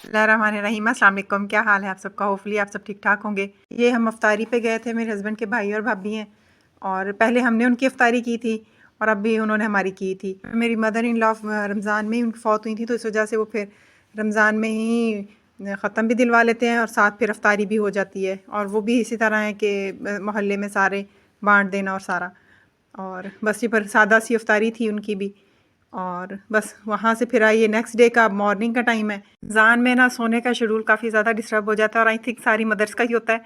बिस्मिल्लाहिर्रहमानिर्रहीम। अस्सलाम वालेकुम। क्या हाल है आप सबका? होपफुली आप सब ठीक ठाक होंगे। ये हम अफ्तारी पे गए थे, मेरे हस्बैंड के भाई और भाभी हैं, और पहले हमने उनकी अफ्तारी की थी और अब भी उन्होंने हमारी की थी। मेरी मदर इन लॉ रमज़ान में ही उनकी फ़ौत हुई थी, तो इस वजह से वो फिर रमज़ान में ही ख़त्म भी दिलवा लेते हैं और साथ फिर अफ्तारी भी हो जाती है। और वो भी इसी तरह है कि मोहल्ले में सारे बाँट देना और सारा, और बस ये पर सादा सी अफ्तारी थी उनकी भी। और बस वहाँ से फिर आइए, नेक्स्ट डे का मॉर्निंग का टाइम है। रमज़ान में ना सोने का शेड्यूल काफ़ी ज़्यादा डिस्टर्ब हो जाता है, और आई थिंक सारी मदर्स का ही होता है।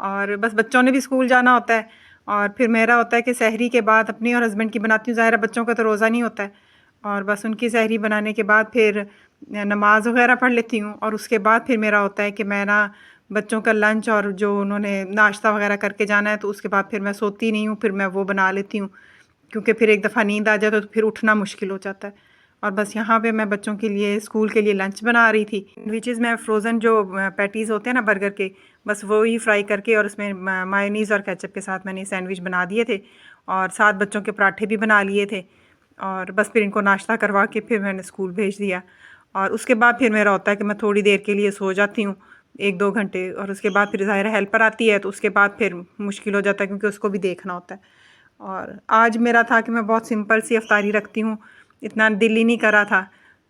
और बस बच्चों ने भी स्कूल जाना होता है, और फिर मेरा होता है कि सहरी के बाद अपनी और हस्बैंड की बनाती हूँ। ज़ाहिर है बच्चों का तो रोज़ा नहीं होता है, और बस उनकी सहरी बनाने के बाद फिर नमाज़ वगैरह पढ़ लेती हूँ। और उसके बाद फिर मेरा होता है कि मैं ना बच्चों का लंच और जो उन्होंने नाश्ता वगैरह करके जाना है, तो उसके बाद फिर मैं सोती नहीं हूँ, फिर मैं वो बना लेती हूँ, क्योंकि फिर एक दफ़ा नींद आ जाए तो फिर उठना मुश्किल हो जाता है। और बस यहाँ पे मैं बच्चों के लिए स्कूल के लिए लंच बना रही थी, विच इज़ मैं फ़्रोज़न जो पैटीज़ होते हैं ना बर्गर के, बस वो ही फ्राई करके और उसमें मायोनीज़ और केचप के साथ मैंने सैंडविच बना दिए थे, और साथ बच्चों के पराठे भी बना लिए थे। और बस फिर इनको नाश्ता करवा के फिर मैंने स्कूल भेज दिया। और उसके बाद फिर मेरा होता है कि मैं थोड़ी देर के लिए सो जाती हूँ, 1-2 घंटे, और उसके बाद फिर ज़ाहिर है हेल्पर आती है, तो उसके बाद फिर मुश्किल हो जाता है क्योंकि उसको भी देखना होता है। और आज मेरा था कि मैं बहुत सिंपल सी अफ्तारी रखती हूँ, इतना दिल ही नहीं करा था,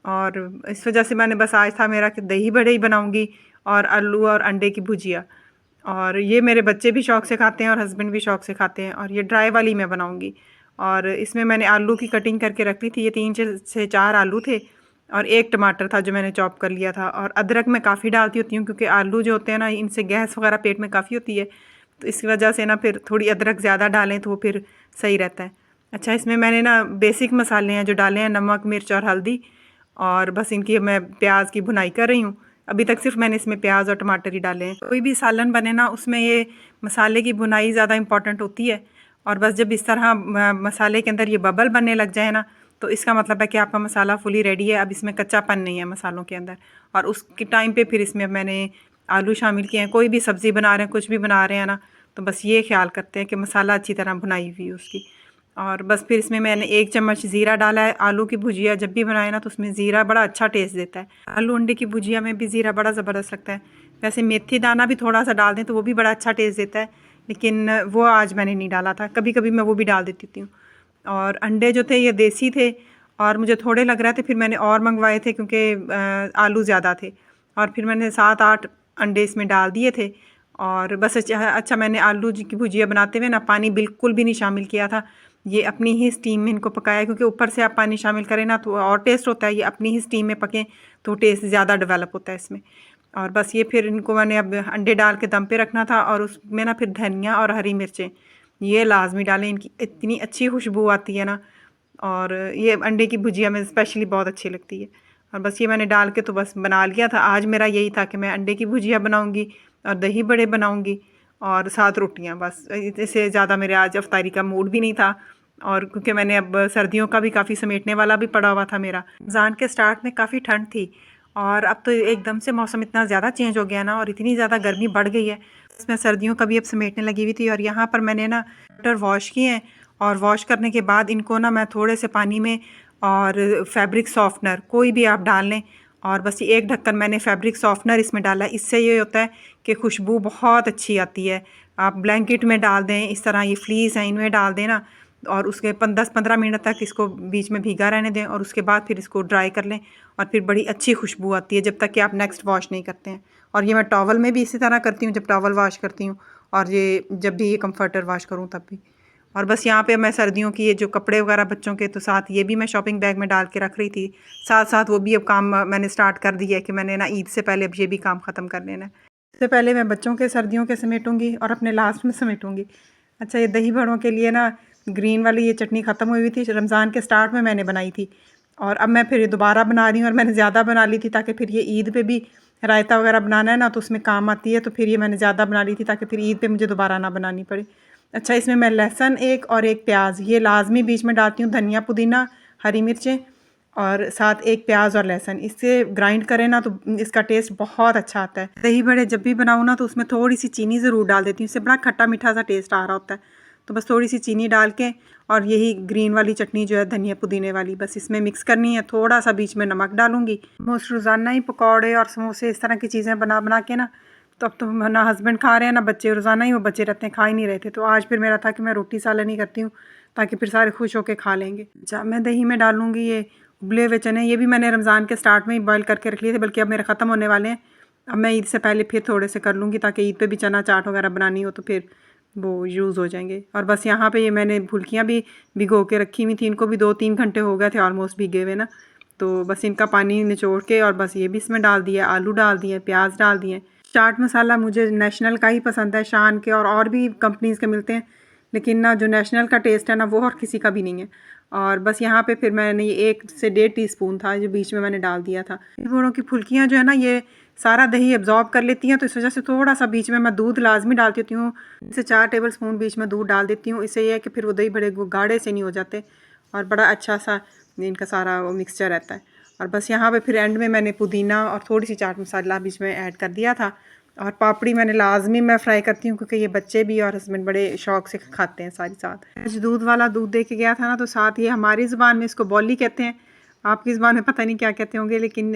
और इस वजह से मैंने बस आज था मेरा कि दही बड़े ही बनाऊँगी और आलू और अंडे की भुजिया। और ये मेरे बच्चे भी शौक़ से खाते हैं और हस्बैंड भी शौक़ से खाते हैं, और ये ड्राई वाली मैं बनाऊँगी। और इसमें मैंने आलू की कटिंग करके रख ली थी, ये 3 से 4 आलू थे, और 1 टमाटर था जो मैंने चॉप कर लिया था। और अदरक मैं काफ़ी डालती होती हूँ क्योंकि आलू जो होते हैं ना, इनसे गैस वगैरह पेट में काफ़ी होती है, तो इस वजह से ना फिर थोड़ी अदरक ज़्यादा डालें तो वो फिर सही रहता है। अच्छा, इसमें मैंने ना बेसिक मसाले हैं जो डाले हैं, नमक, मिर्च और हल्दी, और बस इनकी मैं प्याज की भुनाई कर रही हूँ। अभी तक सिर्फ मैंने इसमें प्याज और टमाटर ही डाले हैं। कोई भी सालन बने ना, उसमें ये मसाले की भुनाई ज़्यादा इंपॉर्टेंट होती है। और बस जब इस तरह मसाले के अंदर ये बबल बनने लग जाए ना, तो इसका मतलब है कि आपका मसाला फुली रेडी है, अब इसमें कच्चापन नहीं है मसालों के अंदर। और उसके टाइम पे फिर इसमें मैंने आलू शामिल किए हैं। कोई भी सब्ज़ी बना रहे हैं, कुछ भी बना रहे हैं ना, तो बस ये ख्याल करते हैं कि मसाला अच्छी तरह भुनाई हुई उसकी। और बस फिर इसमें मैंने 1 चम्मच ज़ीरा डाला है। आलू की भुजिया जब भी बनाए ना, तो उसमें ज़ीरा बड़ा अच्छा टेस्ट देता है। आलू अंडे की भुजिया में भी ज़ीरा बड़ा ज़बरदस्त लगता है। वैसे मेथी दाना भी थोड़ा सा डाल दें तो वो भी बड़ा अच्छा टेस्ट देता है, लेकिन वो आज मैंने नहीं डाला था। कभी कभी मैं वो भी डाल देती हूँ। और अंडे जो थे ये देसी थे, और मुझे थोड़े लग रहे थे, फिर मैंने और मंगवाए थे क्योंकि आलू ज़्यादा थे, और फिर मैंने 7-8 अंडे इसमें डाल दिए थे। और बस अच्छा, मैंने आलू की भुजिया बनाते हुए ना पानी बिल्कुल भी नहीं शामिल किया था। ये अपनी ही स्टीम में इनको पकाया, क्योंकि ऊपर से आप पानी शामिल करें ना तो और टेस्ट होता है, ये अपनी ही स्टीम में पकें तो टेस्ट ज़्यादा डेवलप होता है इसमें। और बस ये फिर इनको मैंने अब अंडे डाल के दम पे रखना था, और उसमें ना फिर धनिया और हरी मिर्चें ये लाजमी डालें, इनकी इतनी अच्छी खुशबू आती है ना, और ये अंडे की भुजिया में स्पेशली बहुत अच्छी लगती है। और बस ये मैंने डाल के तो बस बना लिया था। आज मेरा यही था कि मैं अंडे की भुजिया बनाऊँगी और दही बड़े बनाऊँगी और साथ रोटियाँ, बस इससे ज़्यादा मेरे आज अफ्तारी का मूड भी नहीं था। और क्योंकि मैंने अब सर्दियों का भी काफ़ी समेटने वाला भी पड़ा हुआ था मेरा। रमज़ान के स्टार्ट में काफ़ी ठंड थी, और अब तो एकदम से मौसम इतना ज़्यादा चेंज हो गया ना, और इतनी ज़्यादा गर्मी बढ़ गई है, इसमें सर्दियों का भी अब समेटने लगी हुई थी। और यहाँ पर मैंने ना टमाटर वॉश किए हैं, और वॉश करने के बाद इनको ना मैं थोड़े से पानी में और फैब्रिक सॉफ्टनर कोई भी आप डाल लें, और बस ये 1 ढक्कन मैंने फैब्रिक सॉफ्टनर इसमें डाला है। इससे ये होता है कि खुशबू बहुत अच्छी आती है। आप ब्लैंकेट में डाल दें, इस तरह ये फ्लीस हैं इनमें डाल दें ना, और उसके 10-15 मिनट तक इसको बीच में भीगा रहने दें, और उसके बाद फिर इसको ड्राई कर लें, और फिर बड़ी अच्छी खुशबू आती है जब तक कि आप नेक्स्ट वॉश नहीं करते हैं। और ये मैं टॉवल में भी इसी तरह करती हूँ, जब टॉवल वॉश करती हूँ, और ये जब भी ये कम्फर्टर वॉश करूँ तब भी। और बस यहाँ पे मैं सर्दियों की ये जो कपड़े वगैरह बच्चों के, तो साथ ये भी मैं शॉपिंग बैग में डाल के रख रही थी। साथ साथ वो भी अब काम मैंने स्टार्ट कर दिया है कि मैंने ना ईद से पहले अब ये भी काम ख़त्म कर लेना है। इससे पहले मैं बच्चों के सर्दियों के समेटूँगी और अपने लास्ट में समेटूँगी। अच्छा, ये दही बड़ों के लिए ना ग्रीन वाली ये चटनी ख़त्म हुई थी, रमज़ान के स्टार्ट में मैंने बनाई थी, और अब मैं फिर ये दोबारा बना रही हूँ, और मैंने ज़्यादा बना ली थी ताकि फिर ये ईद पे भी रायता वगैरह बनाना है ना, तो उसमें काम आती है, तो फिर ये मैंने ज़्यादा बना ली थी ताकि फिर ईद पे मुझे दोबारा ना बनानी पड़े। अच्छा, इसमें मैं लहसुन 1 और 1 प्याज ये लाजमी बीच में डालती हूँ, धनिया पुदीना हरी मिर्चें, और साथ 1 प्याज और लहसुन, इससे ग्राइंड करें ना तो इसका टेस्ट बहुत अच्छा आता है। दही बड़े जब भी बनाऊँ ना, तो उसमें थोड़ी सी चीनी ज़रूर डाल देती हूँ, इससे बड़ा खट्टा मीठा सा टेस्ट आ रहा होता है। तो बस थोड़ी सी चीनी डाल के और यही ग्रीन वाली चटनी जो है धनिया पुदीने वाली, बस इसमें मिक्स करनी है। थोड़ा सा बीच में नमक डालूंगी। मोस्ट रोज़ाना ही पकौड़े और समोसे इस तरह की चीज़ें बना बना के ना, तो अब तो ना हस्बैंड खा रहे हैं ना बच्चे, रोज़ाना ही वो बच्चे रहते हैं, खा ही नहीं रहे थे। तो आज फिर मेरा था कि मैं रोटी सालन ही करती हूँ ताकि फिर सारे खुश होकर खा लेंगे। अच्छा, मैं दही में डालूंगी ये उबले हुए चने। ये भी मैंने रमज़ान के स्टार्ट में ही बॉयल करके रख लिए थे, बल्कि अब मेरे ख़त्म होने वाले हैं। अब मैं ईद से पहले फिर थोड़े से कर लूँगी ताकि ईद पे भी चना चाट वगैरह बनानी हो तो फिर वो यूज़ हो जाएंगे। और बस यहाँ पे ये मैंने फुल्कियाँ भी भिगो के रखी हुई थी, इनको भी 2-3 घंटे हो गए थे ऑलमोस्ट भीगे हुए ना। तो बस इनका पानी निचोड़ के और बस ये भी इसमें डाल दिया, आलू डाल दिए, प्याज डाल दिए। चाट मसाला मुझे नेशनल का ही पसंद है, शान के और भी कंपनीज़ के मिलते हैं, लेकिन ना जो नेशनल का टेस्ट है ना वो और किसी का भी नहीं है। और बस यहाँ पे फिर मैंने ये 1 से 1.5 टीस्पून था जो बीच में मैंने डाल दिया था। बोड़ों की फुल्कियाँ जो है ना ये सारा दही एब्जॉर्ब कर लेती हैं, तो इस वजह से थोड़ा सा बीच में मैं दूध लाजमी डालती होती हूँ। इससे 4 टेबल स्पून बीच में दूध डाल देती हूँ। इससे यह है कि फिर वो दही बड़े गाढ़े से नहीं हो जाते और बड़ा अच्छा सा इनका सारा वो मिक्सचर रहता है। और बस यहाँ पे फिर एंड में मैंने पुदीना और थोड़ी सी चाट मसाला बीच में ऐड कर दिया था। और पापड़ी मैंने लाजमी मैं फ्राई करती हूँ क्योंकि ये बच्चे भी और हस्बैंड बड़े शौक से खाते हैं सारी साथ। आज दूध वाला दूध दे के गया था ना, तो साथ ये हमारी ज़ुबान में इसको बॉली कहते हैं, आपकी ज़ुबान में पता नहीं क्या कहते होंगे, लेकिन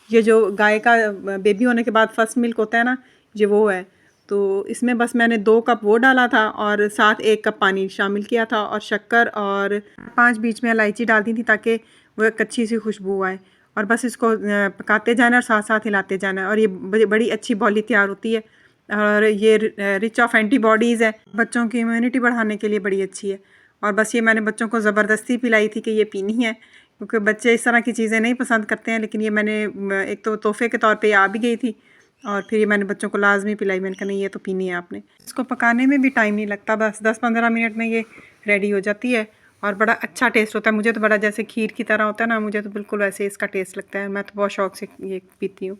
ये जो गाय का बेबी होने के बाद फर्स्ट मिल्क होता है ना, ये वो है। तो इसमें बस मैंने 2 कप वो डाला था और साथ 1 कप पानी शामिल किया था और शक्कर और 5 बीच में इलायची डाल दी थी ताकि वो एक अच्छी सी खुशबू आए। और बस इसको पकाते जाना और साथ साथ हिलाते जाना और ये बड़ी अच्छी बॉली तैयार होती है। और ये रिच ऑफ एंटीबॉडीज़ है, बच्चों की इम्यूनिटी बढ़ाने के लिए बड़ी अच्छी है। और बस ये मैंने बच्चों को ज़बरदस्ती पिलाई थी कि ये पीनी है, क्योंकि बच्चे इस तरह की चीज़ें नहीं पसंद करते हैं। लेकिन ये मैंने एक तो तोहफे के तौर पे आ भी गई थी और फिर ये मैंने बच्चों को लाजमी पिलाई। मैंने कहा नहीं ये तो पीनी है आपने। इसको पकाने में भी टाइम नहीं लगता, बस 10-15 मिनट में ये रेडी हो जाती है और बड़ा अच्छा टेस्ट होता है। मुझे तो बड़ा जैसे खीर की तरह होता है ना, मुझे तो बिल्कुल वैसे इसका टेस्ट लगता है। मैं तो बहुत शौक से ये पीती हूँ।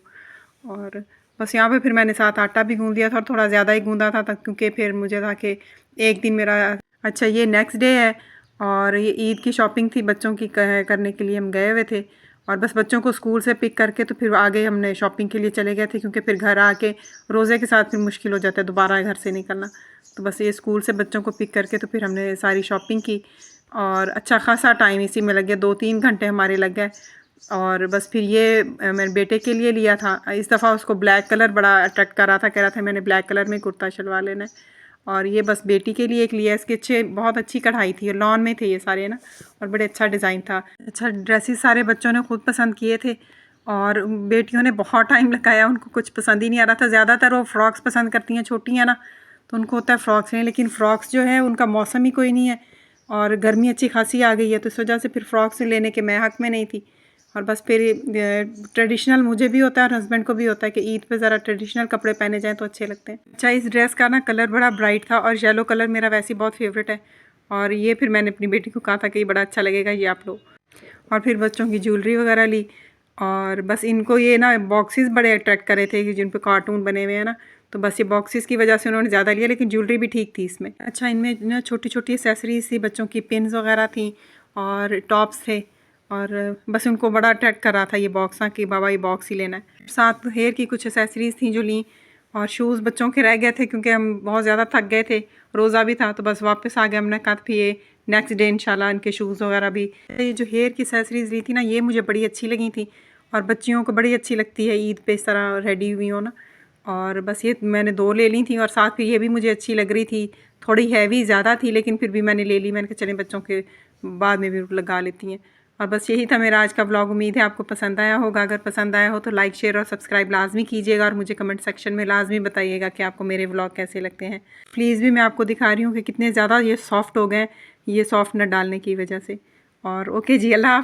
और बस यहाँ पे फिर मैंने साथ आटा भी गूँध दिया था और थोड़ा ज़्यादा ही गूँधा था क्योंकि फिर मुझे था कि एक दिन मेरा अच्छा ये नेक्स्ट डे है और ये ईद की शॉपिंग थी बच्चों की करने के लिए हम गए हुए थे। और बस बच्चों को स्कूल से पिक करके तो फिर आगे हमने शॉपिंग के लिए चले गए थे, क्योंकि फिर घर आके रोज़े के साथ फिर मुश्किल हो जाता है दोबारा घर से निकलना। तो बस ये स्कूल से बच्चों को पिक करके तो फिर हमने सारी शॉपिंग की और अच्छा खासा टाइम इसी में लग गया, 2-3 घंटे हमारे लग गए। और बस फिर ये मेरे बेटे के लिए लिया था। इस दफ़ा उसको ब्लैक कलर बड़ा अट्रैक्ट कर रहा था, कह रहा था मैंने ब्लैक कलर में कुर्ता शलवार लेना है। और ये बस बेटी के लिए एक लिया, इसके अच्छे बहुत अच्छी कढ़ाई थी, लॉन में थे ये सारे ना और बड़े अच्छा डिज़ाइन था। अच्छा ड्रेसेस सारे बच्चों ने खुद पसंद किए थे और बेटियों ने बहुत टाइम लगाया, उनको कुछ पसंद ही नहीं आ रहा था। ज़्यादातर वो फ़्रॉक्स पसंद करती हैं, छोटी हैं ना, तो उनको होता है फ़्रॉक्स लें, लेकिन फ़्रॉक्स जो है उनका मौसम ही कोई नहीं है और गर्मी अच्छी खासी आ गई है, तो इस वजह से फिर फ़्रॉक्स लेने के मैं हक़ में नहीं थी। और बस फिर ट्रेडिशनल मुझे भी होता है और हस्बैंड को भी होता है कि ईद पे ज़रा ट्रेडिशनल कपड़े पहने जाएं तो अच्छे लगते हैं। अच्छा इस ड्रेस का ना कलर बड़ा ब्राइट था और येलो कलर मेरा वैसे ही बहुत फेवरेट है और ये फिर मैंने अपनी बेटी को कहा था कि ये बड़ा अच्छा लगेगा, ये आप लो। और फिर बच्चों की ज्वेलरी वगैरह ली और बस इनको ये ना बॉक्सेस बड़े अट्रैक्ट करे थे कि जिन पे कार्टून बने हुए हैं ना, तो बस ये बॉक्सेस की वजह से उन्होंने ज़्यादा लिया, लेकिन ज्वेलरी भी ठीक थी इसमें। अच्छा इनमें ना छोटी छोटी एसेसरीज थी, बच्चों की पिन्स वगैरह थी और टॉप्स थे और बस उनको बड़ा अट्रैक्ट कर रहा था ये बॉक्स ना कि बाबा ये बॉक्स ही लेना है। साथ हेयर की कुछ एसेसरीज़ थी जो ली और शूज़ बच्चों के रह गए थे क्योंकि हम बहुत ज़्यादा थक गए थे, रोज़ा भी था, तो बस वापस आ गए। हमने कहा फिर ये नेक्स्ट डे इंशाल्लाह इनके शूज़ वगैरह भी। ये जो हेयर की एसेसरीज़ ली थी ना ये मुझे बड़ी अच्छी लगी थी और बच्चियों को बड़ी अच्छी लगती है ईद पे इस तरह रेडी हुई हो ना। और बस ये मैंने 2 ले ली थी और साथ फिर ये भी मुझे अच्छी लग रही थी, थोड़ी हैवी ज़्यादा थी लेकिन फिर भी मैंने ले ली। मैंने कहा चलें बच्चों के बाद में भी लगा लेती हैं। और बस यही था मेरा आज का व्लॉग। उम्मीद है आपको पसंद आया होगा। अगर पसंद आया हो तो लाइक शेयर और सब्सक्राइब लाजमी कीजिएगा और मुझे कमेंट सेक्शन में लाजमी बताइएगा कि आपको मेरे व्लॉग कैसे लगते हैं। प्लीज़ भी मैं आपको दिखा रही हूँ कि कितने ज़्यादा ये सॉफ्ट हो गए ये सॉफ्टनर डालने की वजह से। और ओके जी, अल्लाह।